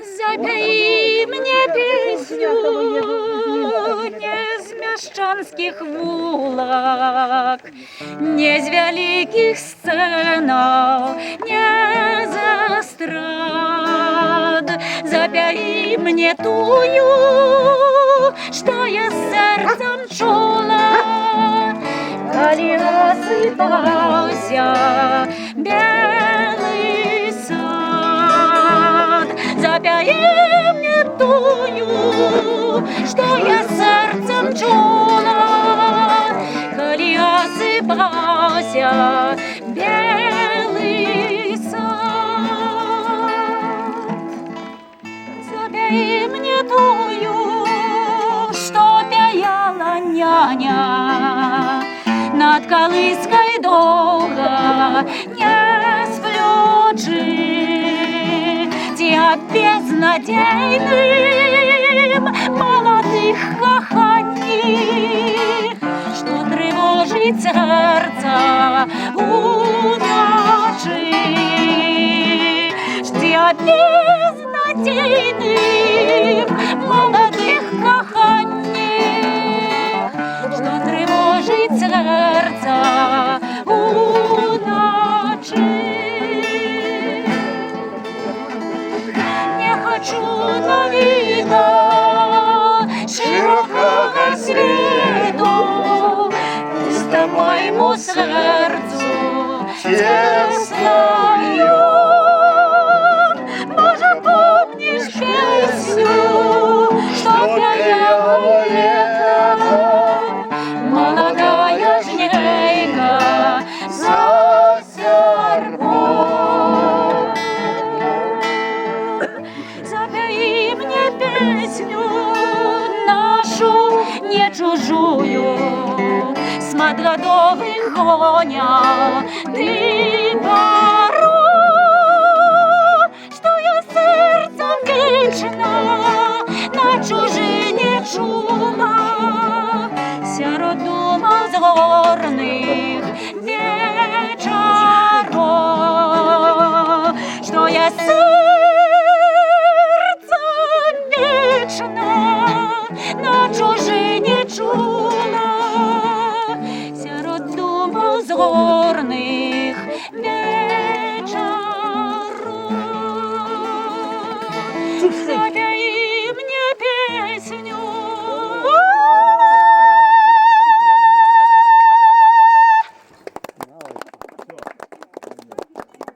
Запій мне песню не з мещанских вулак, не з великих сценов, не з эстрад. Запій мне тую, что я сердцем чула, коли осыпался белый сад. Запій мне тую, что я сердцем чула, коли осыпался белый сад. Запій мне тую, что пяяла няня над колыской долго, не сплючи тя безнадейным молодых коханий, что тревожит сердце у ночи. Тя безнадейным молодых коханий, что тревожит сердце у ночи. Не хочу навіка широкого свету, пусто моему сердцу честною. Може, помнишь песню, что пела летом молодая жнейка за серпом? Запій мне песню нашу, не чужую, с мадрадовых гоня ты пору, что я сердцем вечно на чужине чула, сярод думав зорних вечоров, что я сердцем вечно на чужине чула, сярод думав зорних вечоров.